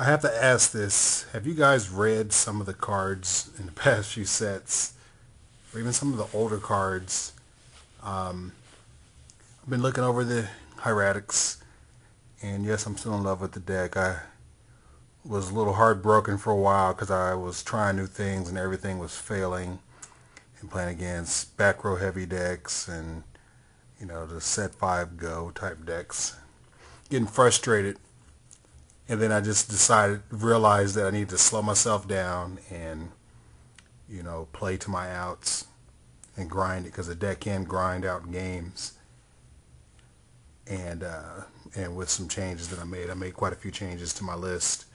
I have to ask this. Have you guys read some of the cards in the past few sets? Or even some of the older cards? I've been looking over the Hieratics. And yes, I'm still in love with the deck. I was a little heartbroken for a while because I was trying new things and everything was failing. And playing against back row heavy decks and, you know, the set 5 go type decks. Getting frustrated. And then I just realized that I need to slow myself down and, you know, play to my outs and grind it, because the deck can grind out games. And with some changes that I made quite a few changes to my list,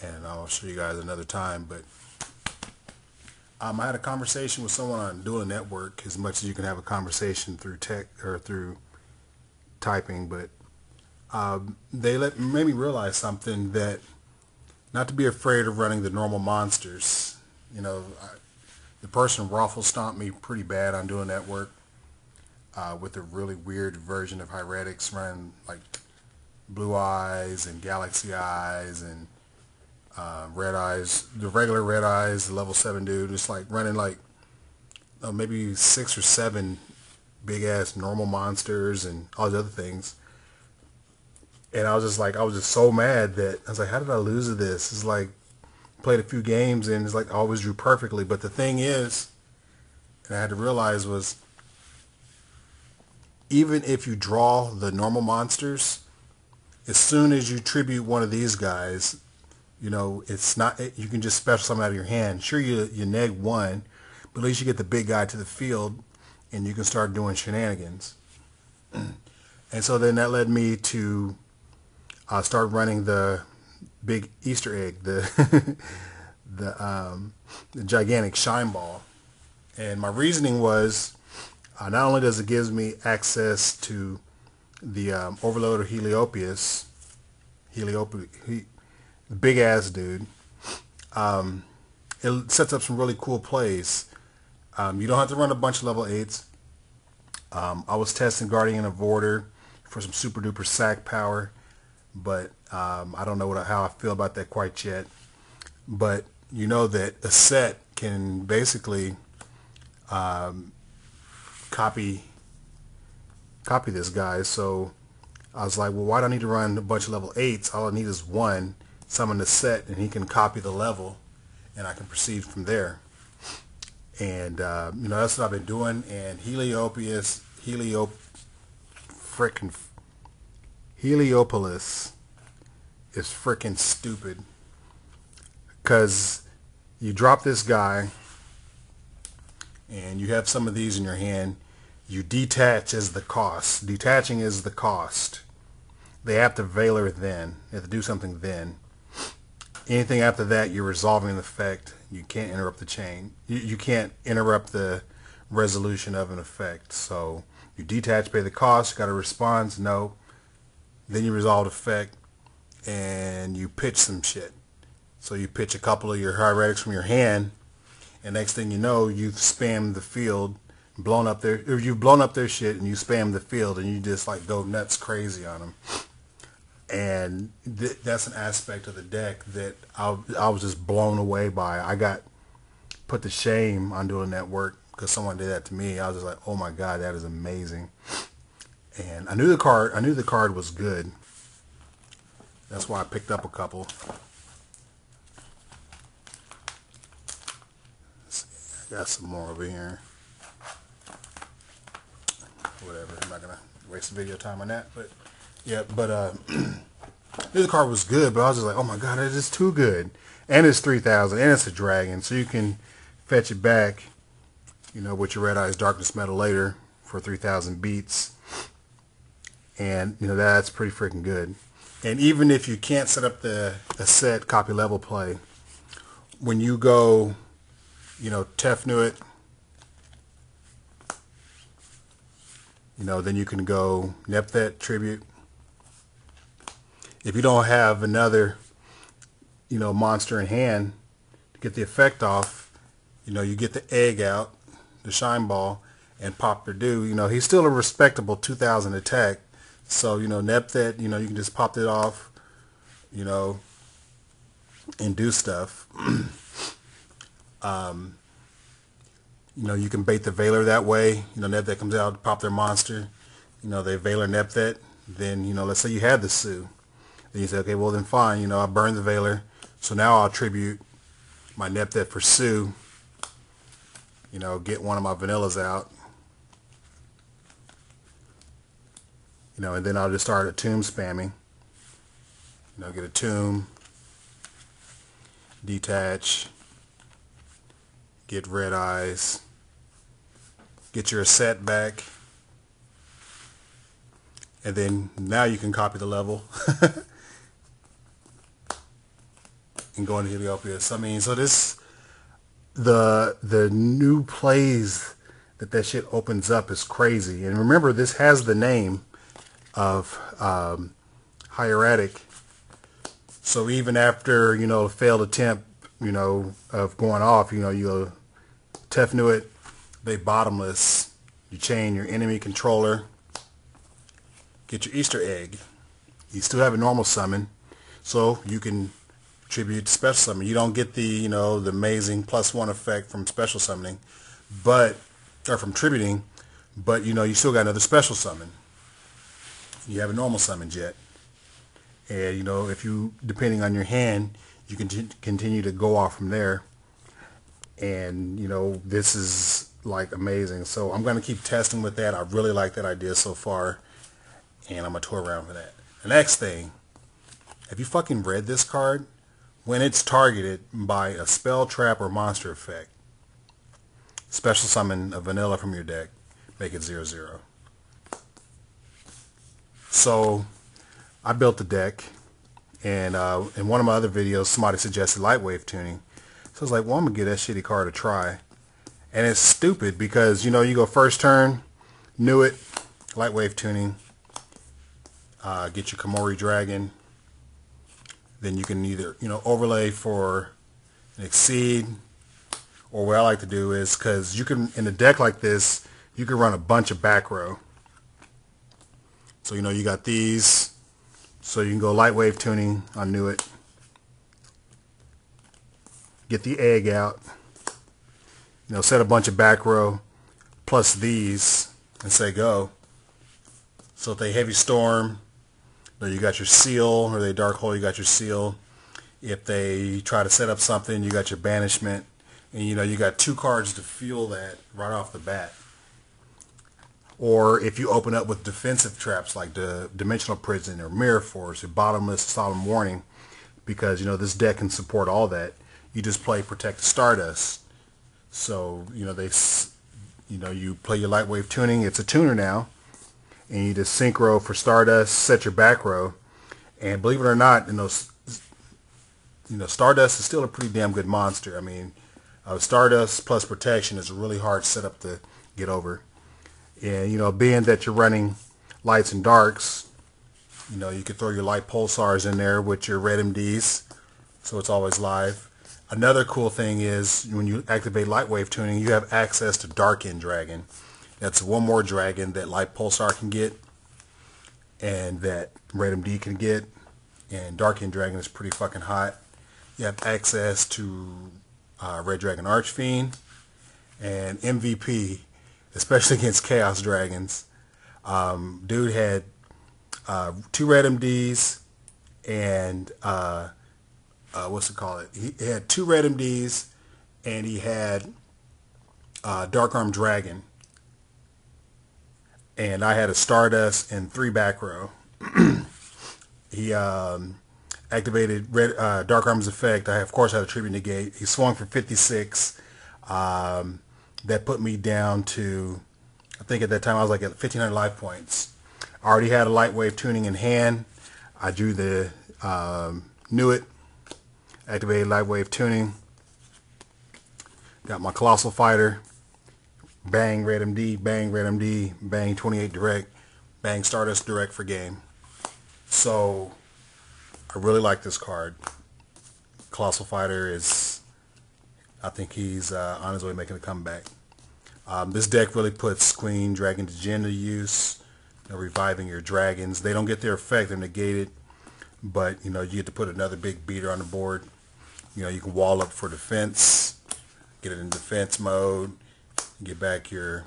and I'll show you guys another time. But I had a conversation with someone on Dueling Network, as much as you can have a conversation through tech or through typing, but they made me realize something, that not to be afraid of running the normal monsters. You know, the person raffle stomped me pretty bad on Dueling Network with a really weird version of Hieratics, running like Blue Eyes and Galaxy Eyes and Red Eyes, the regular Red Eyes, the level 7 dude, just like running like maybe 6 or 7 big ass normal monsters and all the other things. And I was just so mad that I was like, how did I lose to this? It's like, played a few games and it's like I always drew perfectly. But the thing is, and I had to realize, was even if you draw the normal monsters, as soon as you tribute one of these guys, you know, it's not, you can just special summon out of your hand. Sure, you neg 1, but at least you get the big guy to the field and you can start doing shenanigans. And so then that led me to start running the big Easter egg, the the gigantic shine ball. And my reasoning was, not only does it give me access to the Overload of Heliopius, the big ass dude, it sets up some really cool plays. You don't have to run a bunch of level 8s. I was testing Guardian of Order for some super duper sack power, but I don't know how I feel about that quite yet. But you know that a set can basically copy this guy. So I was like, well, why do I need to run a bunch of level 8s? All I need is one, summon the set, and he can copy the level, and I can proceed from there. And you know, that's what I've been doing. And Heliopolis is freaking stupid, because you drop this guy and you have some of these in your hand. You detach as the cost. Detaching is the cost. They have to Veiler then. They have to do something then. Anything after that, you're resolving the effect. You can't interrupt the chain. You can't interrupt the resolution of an effect. So you detach, pay the cost. You got a response, no. Then you resolve the effect, and you pitch some shit. So you pitch a couple of your Hieratics from your hand, and next thing you know, you've spammed the field, you've blown up their shit, and you spam the field, and you just like go nuts crazy on them. And that's an aspect of the deck that I was just blown away by. I got put to shame on Dueling Network because someone did that to me. I was just like, oh my god, that is amazing. And I knew the card was good. That's why I picked up a couple. I got some more over here. Whatever, I'm not gonna waste the video time on that. But yeah, but I knew the card was good, but I was just like, oh my god, it is too good. And it's 3,000, and it's a dragon, so you can fetch it back, you know, with your Red Eyes Darkness Metal later for 3,000 beats. And you know, that's pretty freaking good. And even if you can't set up a set copy level play, when you go, you know, Tefnuit, you know, then you can go Nepthet Tribute. If you don't have another, you know, monster in hand to get the effect off, you know, you get the egg out, the shine ball, and pop Purdue. You know, he's still a respectable 2,000 attack. So, you know, Nepthet, you know, you can just pop it off, you know, and do stuff. You know, you can bait the Veiler that way. You know, Nepthet comes out to pop their monster. You know, they Veiler Nepthet. Then, you know, let's say you had the Sue. Then you say, okay, well then fine. You know, I burned the Veiler. So now I'll tribute my Nepthet for Sue. You know, get one of my vanillas out. You know, and then I'll just start a tomb spamming. You know, get a tomb. Detach. Get red eyes. Get your set back. And then now you can copy the level. And go into Heliopolis. I mean, so this, the new plays that shit opens up is crazy. And remember, this has the name of Hieratic. So even after, you know, a failed attempt, you know, of going off, you know, you'll Tefnu it, they bottomless. You chain your enemy controller. Get your Easter egg. You still have a normal summon, so you can tribute to special summon. You don't get the, you know, the amazing +1 effect from special summoning, but, or from tributing, but, you know, you still got another special summon. You have a normal summon jet. And, you know, if you, depending on your hand, you can continue to go off from there. And, you know, this is, like, amazing. So I'm going to keep testing with that. I really like that idea so far. And I'm going to tour around for that. The next thing, have you fucking read this card? When it's targeted by a spell, trap, or monster effect, special summon a vanilla from your deck, make it 0/0. So I built the deck, and in one of my other videos, somebody suggested Lightwave tuning. So I was like, well, I'm going to give that shitty card a try. And it's stupid because, you know, you go first turn, knew it, Lightwave tuning, get your Komori Dragon. Then you can either, you know, overlay for an Exceed, or what I like to do is, because you can, in a deck like this, you can run a bunch of back row. So, you know, you got these, so you can go Lightwave tuning on Knew It. Get the egg out, you know, set a bunch of back row, plus these, and say go. So if they Heavy Storm, you got your Seal, or they Dark Hole, you got your Seal. If they try to set up something, you got your Banishment. And, you know, you got 2 cards to fuel that right off the bat. Or if you open up with defensive traps like the Dimensional Prison or Mirror Force or Bottomless Solemn Warning, because, you know, this deck can support all that, you just play Protect the Stardust. So, you know, you play your Lightwave tuning. It's a tuner now. And you just synchro for Stardust, set your back row, and believe it or not, you know, Stardust is still a pretty damn good monster. I mean, Stardust plus protection is a really hard setup to get over. And, you know, being that you're running lights and darks, you know, you could throw your light pulsars in there with your red MDs, so it's always live. Another cool thing is when you activate Lightwave tuning, you have access to Dark End Dragon. That's one more dragon that Light Pulsar can get, and that Red MD can get, and Dark End Dragon is pretty fucking hot. You have access to Red Dragon Archfiend, and MVP, especially against Chaos Dragons. Dude had 2 Red MDs, and what's it called? He had 2 Red MDs, and he had Dark Arm Dragon. And I had a Stardust and 3 back row. He activated Dark Arm's effect. I, of course, had a Tribute Negate. He swung for 56. That put me down to, I think at that time I was like at 1,500 life points. I already had a Lightwave tuning in hand. I drew the Knew It. Activated Lightwave tuning. Got my Colossal Fighter. Bang Red MD, bang Red MD, bang 28 direct, bang Stardust direct for game. So I really like this card. Colossal Fighter is, I think he's on his way making a comeback. This deck really puts Queen Dragon Djinn to use, you know, reviving your dragons. They don't get their effect, they're negated, but, you know, you get to put another big beater on the board. You know, you can wall up for defense, get it in defense mode, get back your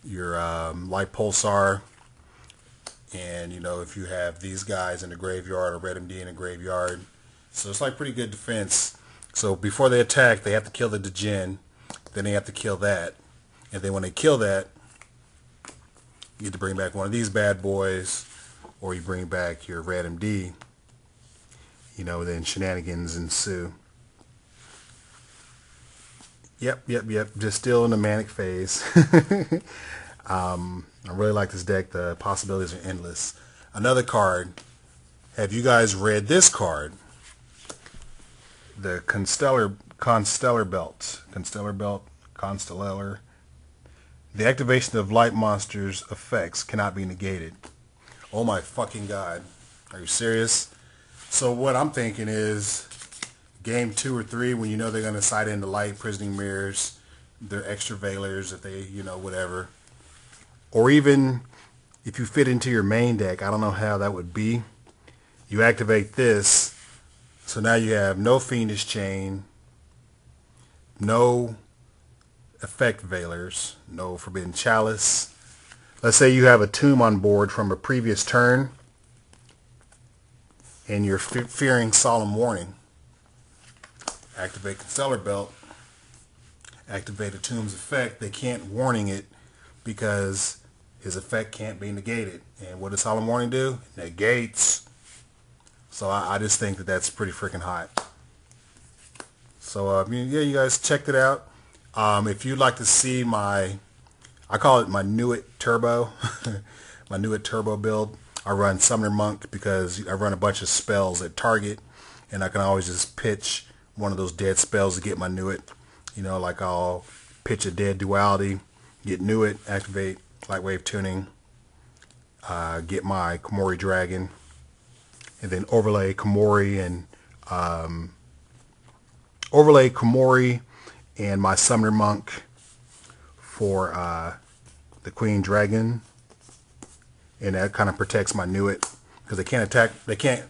light pulsar, and you know, if you have these guys in the graveyard or red MD in the graveyard, so it's like pretty good defense. So before they attack, they have to kill the Djinn, then they have to kill that, and then when they kill that, you get to bring back one of these bad boys, or you bring back your red MD. You know, then shenanigans ensue. Yep. Just still in the manic phase. I really like this deck. The possibilities are endless. Another card. Have you guys read this card? The Constellar Belt. Constellar. The activation of light monsters' effects cannot be negated. Oh my fucking god. Are you serious? So what I'm thinking is game 2 or 3, when you know they're going to side into light, prisoning mirrors, their extra veilers, if they, you know, whatever. Or even if you fit into your main deck, I don't know how that would be. You activate this, so now you have no Fiendish Chain, no effect veilers, no Forbidden Chalice. Let's say you have a tomb on board from a previous turn, and you're fearing Solemn Warning. Activate Constellar Belt, activate a tomb's effect. They can't warning it because his effect can't be negated. And what does Solemn Warning do? Negates. So I just think that that's pretty freaking hot. So yeah, you guys checked it out. If you'd like to see my, I call it my Nuit Turbo, my Nuit Turbo build. I run Summoner Monk because I run a bunch of spells at target, and I can always just pitch one of those dead spells to get my Nuit. You know, like I'll pitch a dead duality, get Nuit, activate Light Wave Tuning, get my Komori Dragon, and then overlay Komori and my Summoner Monk for the Queen Dragon, and that kind of protects my Nuit because they can't attack. They can't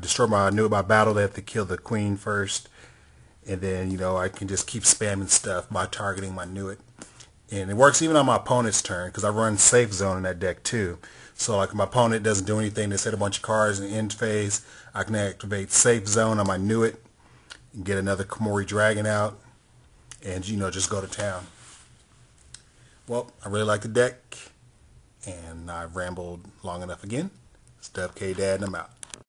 destroy my Nuit by battle. They have to kill the Queen first, and then you know I can just keep spamming stuff by targeting my Nuit, and it works even on my opponent's turn because I run Safe Zone in that deck too. So like if my opponent doesn't do anything, they set a bunch of cards in the end phase, I can activate Safe Zone on my Nuit, and get another Komori Dragon out, and you know just go to town. Well, I really like the deck, and I've rambled long enough again. It's DUBKDAD, and I'm out.